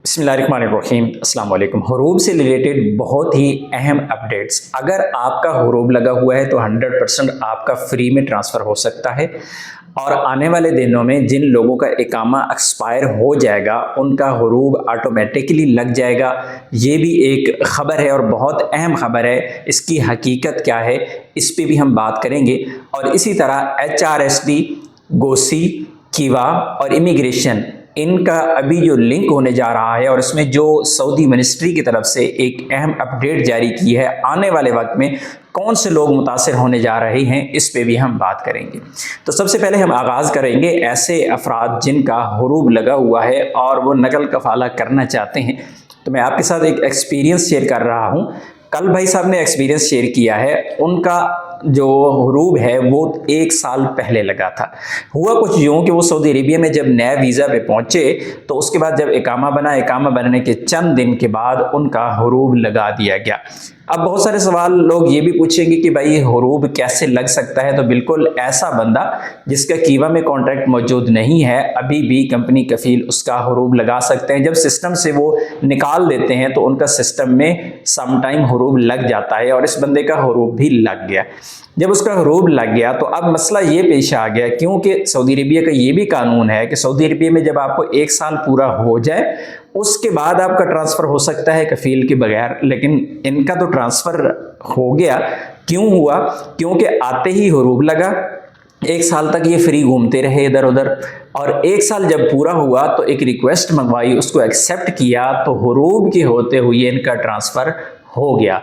बिस्मिल्लाहिर्रहमानिर्रहीम। अस्सलाम वालेकुम। हुरूब से रिलेटेड बहुत ही अहम अपडेट्स। अगर आपका हुरूब लगा हुआ है तो 100% आपका फ्री में ट्रांसफ़र हो सकता है, और आने वाले दिनों में जिन लोगों का इकामा एक्सपायर हो जाएगा उनका हुरूब ऑटोमेटिकली लग जाएगा। ये भी एक ख़बर है और बहुत अहम ख़बर है। इसकी हकीकत क्या है इस पे भी हम बात करेंगे। और इसी तरह HRSD, गोसी, कीवा और इमिग्रेशन, इनका अभी जो लिंक होने जा रहा है और इसमें जो सऊदी मिनिस्ट्री की तरफ से एक अहम अपडेट जारी की है, आने वाले वक्त में कौन से लोग मुतासिर होने जा रहे हैं, इस पे भी हम बात करेंगे। तो सबसे पहले हम आगाज़ करेंगे ऐसे अफराद जिनका हुरूब लगा हुआ है और वो नकल कफाला करना चाहते हैं। तो मैं आपके साथ एक एक्सपीरियंस शेयर कर रहा हूँ। कल भाई साहब ने एक्सपीरियंस शेयर किया है। उनका जो हुरूब है वो 1 साल पहले लगा था। हुआ कुछ यूँ कि वो सऊदी अरेबिया में जब नया वीज़ा पे पहुँचे तो उसके बाद जब इकामा बना, इकामा बनने के चंद दिन के बाद उनका हुरूब लगा दिया गया। अब बहुत सारे सवाल लोग ये भी पूछेंगे कि भाई हुरूब कैसे लग सकता है। तो बिल्कुल ऐसा बंदा जिसका कीवा में कॉन्ट्रैक्ट मौजूद नहीं है, अभी भी कंपनी कफील उसका हुरूब लगा सकते हैं। जब सिस्टम से वो निकाल देते हैं तो उनका सिस्टम में समटाइम हुरूब लग जाता है, और इस बंदे का हुरूब भी लग गया। जब उसका हुरूब लग गया तो अब मसला ये पेश आ गया, क्योंकि सऊदी अरेबिया का ये भी कानून है कि सऊदी अरेबिया में जब आपको 1 साल पूरा हो जाए उसके बाद आपका ट्रांसफ़र हो सकता है कफील के बगैर। लेकिन इनका तो ट्रांसफ़र हो गया। क्यों हुआ? क्योंकि आते ही हुरूब लगा। 1 साल तक ये फ्री घूमते रहे इधर उधर, और 1 साल जब पूरा हुआ तो एक रिक्वेस्ट मंगवाई, उसको एक्सेप्ट किया, तो हुरूब के होते हुए इनका ट्रांसफ़र हो गया।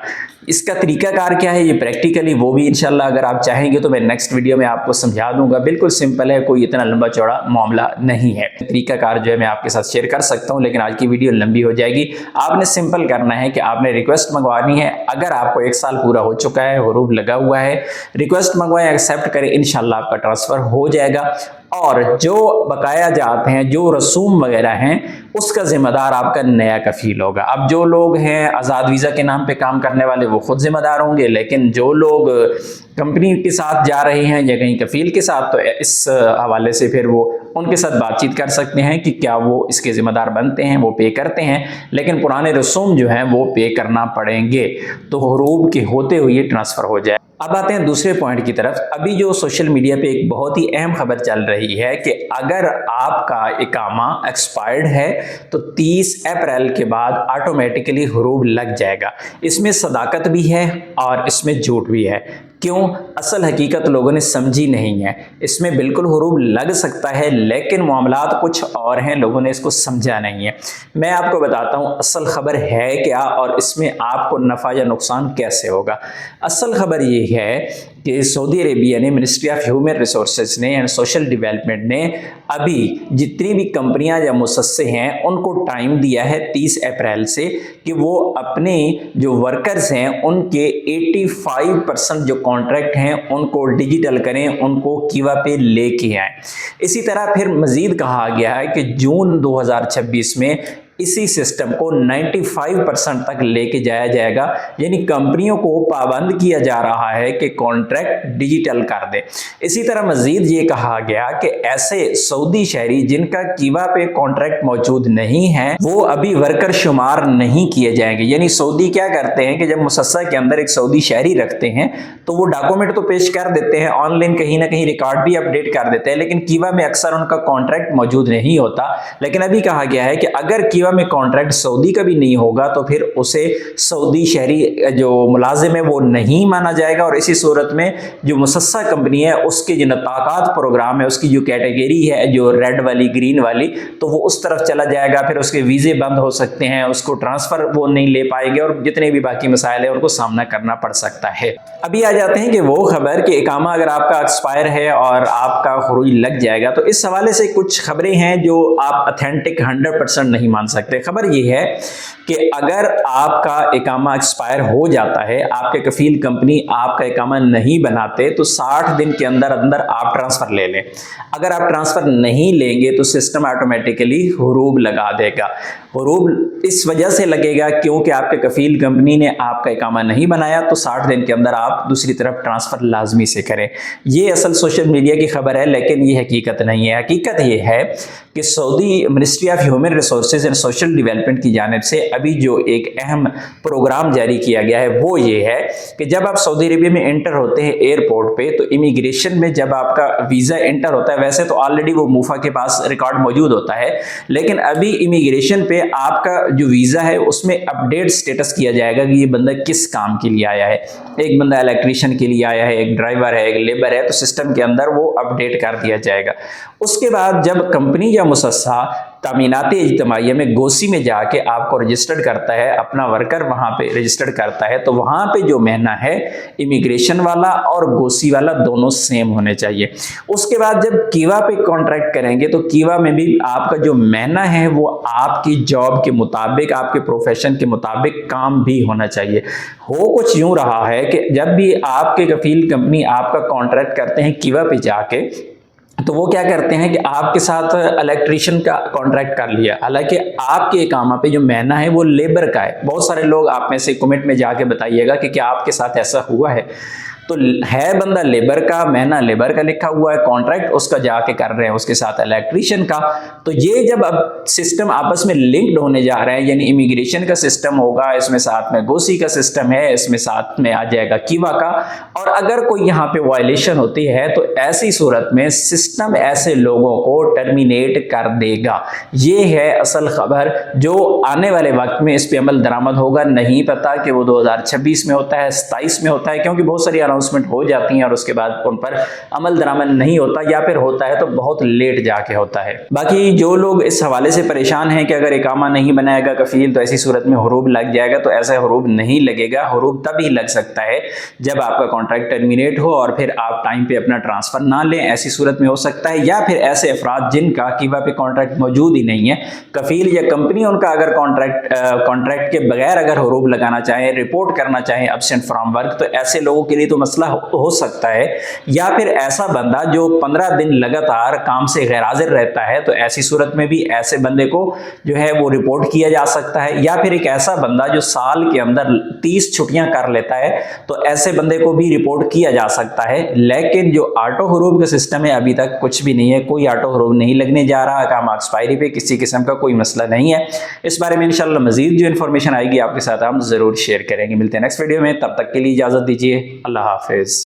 इसका तरीकाकार क्या है, ये प्रैक्टिकली वो भी इंशाल्लाह अगर आप चाहेंगे तो मैं नेक्स्ट वीडियो में आपको समझा दूंगा। बिल्कुल सिंपल है, कोई इतना लंबा चौड़ा मामला नहीं है। तरीकाकार जो है मैं आपके साथ शेयर कर सकता हूं, लेकिन आज की वीडियो लंबी हो जाएगी। आपने सिंपल करना है कि आपने रिक्वेस्ट मंगवानी है। अगर आपको 1 साल पूरा हो चुका है, हुरूब लगा हुआ है, रिक्वेस्ट मंगवाएं, एक्सेप्ट करें, इंशाल्लाह आपका ट्रांसफ़र हो जाएगा। और जो बकाया जाते हैं, जो रसूम वगैरह हैं, उसका जिम्मेदार आपका नया कफील होगा। अब जो लोग हैं आज़ाद वीज़ा के नाम पे काम करने वाले वो खुद जिम्मेदार होंगे, लेकिन जो लोग कंपनी के साथ जा रहे हैं या कहीं कफील के साथ, तो इस हवाले से फिर वो उनके साथ बातचीत कर सकते हैं कि क्या वो इसके ज़िम्मेदार बनते हैं, वो पे करते हैं। लेकिन पुराने रसूम जो हैं वो पे करना पड़ेंगे, तो हुरूब के होते हुए ट्रांसफ़र हो जाए। अब आते हैं दूसरे पॉइंट की तरफ। अभी जो सोशल मीडिया पे एक बहुत ही अहम खबर चल रही है कि अगर आपका इकामा एक्सपायर्ड है तो 30 अप्रैल के बाद ऑटोमेटिकली हुरूब लग जाएगा। इसमें सदाकत भी है और इसमें झूठ भी है। क्यों? असल हकीकत लोगों ने समझी नहीं है। इसमें बिल्कुल हुरूब लग सकता है, लेकिन मामलात कुछ और हैं, लोगों ने इसको समझा नहीं है। मैं आपको बताता हूँ असल खबर है क्या और इसमें आपको नफ़ा या नुकसान कैसे होगा। असल खबर ये है कि सऊदी अरेबिया ने, मिनिस्ट्री ऑफ ह्यूमन रिसोर्सेज ने एंड सोशल डेवलपमेंट ने अभी जितनी भी कंपनियां या मुसस्से हैं उनको टाइम दिया है 30 अप्रैल से कि वो अपने जो वर्कर्स हैं उनके 85% जो कॉन्ट्रैक्ट हैं उनको डिजिटल करें, उनको कीवा पे लेके आए। इसी तरह फिर मजीद कहा गया है कि जून 2026 में इसी सिस्टम को 95% तक लेके जाया जाएगा। यानी कंपनियों को पाबंद किया जा रहा है कि कॉन्ट्रैक्ट डिजिटल कर दे। इसी तरह मजीद ये कहा गया कि ऐसे सऊदी शहरी जिनका कीवा पे कॉन्ट्रैक्ट मौजूद नहीं है वो अभी वर्कर शुमार नहीं किए जाएंगे। यानी सऊदी क्या करते हैं कि जब मुसस्सा के अंदर एक सऊदी शहरी रखते हैं तो वो डॉक्यूमेंट तो पेश कर देते हैं, ऑनलाइन कहीं ना कहीं रिकॉर्ड भी अपडेट कर देते हैं, लेकिन कीवा में अक्सर उनका कॉन्ट्रैक्ट मौजूद नहीं होता। लेकिन अभी कहा गया है कि अगर कीवा में कॉन्ट्रैक्ट सऊदी का भी नहीं होगा तो फिर उसे सऊदी शहरी जो मुलाजिम है वो नहीं माना जाएगा, और इसी सूरत में जो मुसस्सा कंपनी है उसके जो नताकात प्रोग्राम है, उसकी जो कैटेगरी है जो रेड वाली, ग्रीन वाली, तो वो उस तरफ चला जाएगा। फिर उसके वीज़े बंद हो सकते हैं, उसको ट्रांसफ़र वो नहीं ले पाएंगे, और जितने भी बाकी मसाइल है उनको सामना करना पड़ सकता है। अभी आ जाते हैं कि वो खबर कि इकामा अगर आपका एक्सपायर है और आपका हुरूब लग जाएगा, तो इस हवाले से कुछ खबरें हैं जो आप ऑथेंटिक 100% नहीं मान सकते। खबर ये है कि अगर आपका इकामा एक्सपायर हो जाता है, आपके कफील कंपनी आपका इकामा नहीं बनाते, तो 60 दिन के अंदर अंदर आप ट्रांसफ़र ले लें। अगर आप ट्रांसफ़र नहीं लेंगे तो सिस्टम ऑटोमेटिकली हुरूब लगा देगा। हुरूब इस वजह से लगेगा क्योंकि आपके कफील कंपनी ने आपका इकामा नहीं बनाया, तो 60 दिन के अंदर आप दूसरी तरफ ट्रांसफ़र लाजमी से करें। ये असल सोशल मीडिया की खबर है, लेकिन ये हकीकत नहीं है। हकीकत ये है کہ Saudi ministry of human resources and social development کی جانب سے ابھی جو ایک اہم پروگرام جاری کیا گیا ہے وہ یہ ہے کہ جب آپ سعودی عربیہ میں انٹر ہوتے ہیں ایئرپورٹ پہ تو امیگریشن میں جب آپ کا ویزا انٹر ہوتا ہے، ویسے تو آلریڈی وہ موفا کے پاس ریکارڈ موجود ہوتا ہے، لیکن ابھی امیگریشن پہ آپ کا جو ویزا ہے اس میں اپڈیٹ سٹیٹس کیا جائے گا کہ یہ بندہ کس کام کے لیے آیا ہے۔ ایک بندہ الیکٹریشین کے لیے آیا ہے، ایک ڈرائیور ہے، ایک لیبر ہے، تو سسٹم کے اندر وہ اپڈیٹ کر دیا جائے گا۔ اس کے بعد جب کمپنی یا مؤسسہ تامینات اجتماعیہ میں گوسی میں جا کے آپ کو رجسٹرڈ کرتا ہے، اپنا ورکر وہاں پہ رجسٹرڈ کرتا ہے، تو وہاں پہ جو مہینہ ہے امیگریشن والا اور گوسی والا دونوں سیم ہونے چاہیے۔ اس کے بعد جب کیوا پہ کانٹریکٹ کریں گے تو کیوا میں بھی آپ کا جو مہینہ ہے وہ آپ کی جاب کے مطابق، آپ کے پروفیشن کے مطابق کام بھی ہونا چاہیے۔ ہو کچھ یوں رہا ہے کہ جب بھی آپ کے کفیل کمپنی آپ کا کانٹریکٹ کرتے ہیں کیوا پہ جا کے، تو وہ کیا کرتے ہیں کہ آپ کے ساتھ الیکٹریشین کا کانٹریکٹ کر لیا، حالانکہ آپ کے اقامہ پہ جو مہینہ ہے وہ لیبر کا ہے۔ بہت سارے لوگ آپ میں سے کمنٹ میں جا کے بتائیے گا کہ کیا آپ کے ساتھ ایسا ہوا ہے؟ تو ہے بندہ لیبر کا، مہینہ لیبر کا لکھا ہوا ہے، کانٹریکٹ اس کا جا کے کر رہے ہیں اس کے ساتھ الیکٹریشین کا۔ تو یہ جب اب سسٹم آپس میں لنکڈ ہونے جا رہے ہیں، یعنی امیگریشن کا سسٹم ہوگا، اس میں ساتھ میں گوسی کا سسٹم ہے، اس میں ساتھ میں آ جائے گا کیوا کا، اور اگر کوئی یہاں پہ وائلیشن ہوتی ہے تو ایسی صورت میں سسٹم ایسے لوگوں کو ٹرمینیٹ کر دے گا۔ یہ ہے اصل خبر جو آنے والے وقت میں اس پہ عمل درآمد ہوگا۔ نہیں پتا کہ وہ 2026 میں ہوتا ہے، 27 میں ہوتا ہے، کیونکہ بہت ساری اناؤنسمنٹ ہو جاتی ہیں اور اس کے بعد ان پر عمل درآمد نہیں ہوتا، یا پھر ہوتا ہے تو بہت لیٹ جا کے ہوتا ہے۔ باقی جو لوگ اس حوالے سے پریشان ہیں کہ اگر اقامہ نہیں بنائے گا کفیل تو ایسی صورت میں حروب لگ جائے گا، تو ایسا حروب نہیں لگے گا۔ حروب تب ہی لگ سکتا ہے جب آپ کا کانٹریکٹ ٹرمینیٹ ہو اور پھر آپ ٹائم پہ اپنا ٹرانسفر نہ لیں، ایسی صورت میں ہو سکتا ہے، یا پھر ایسے افراد جن کا کیوا پہ کانٹریکٹ موجود ہی نہیں ہے، کفیل یا کمپنی ان کا اگر کانٹریکٹ کے بغیر اگر حروب لگانا چاہیں، رپورٹ کرنا چاہیں ابسینٹ فرام ورک، تو ایسے لوگوں کے لیے تو مسئلہ ہو سکتا ہے۔ یا پھر ایسا بندہ جو 15 دن لگاتار کام سے غیر حاضر رہتا ہے، تو ایسی صورت میں بھی ایسے بندے کو جو ہے وہ رپورٹ کیا جا سکتا ہے۔ یا پھر ایک ایسا بندہ جو سال کے اندر 30 چھٹیاں کر لیتا ہے، تو ایسے بندے کو بھی رپورٹ کیا جا سکتا ہے۔ لیکن جو آٹو حروب کا سسٹم ہے ابھی تک کچھ بھی نہیں ہے، کوئی آٹو حروب نہیں لگنے جا رہا، کام ایکسپائری پہ کسی قسم کا کوئی مسئلہ نہیں ہے۔ اس بارے میں انشاءاللہ مزید جو انفارمیشن آئے گی آپ کے ساتھ ہم ضرور شیئر کریں گے۔ ملتے ہیں نیکسٹ ویڈیو میں، تب تک کے لیے اجازت دیجیے، اللہ حافظ۔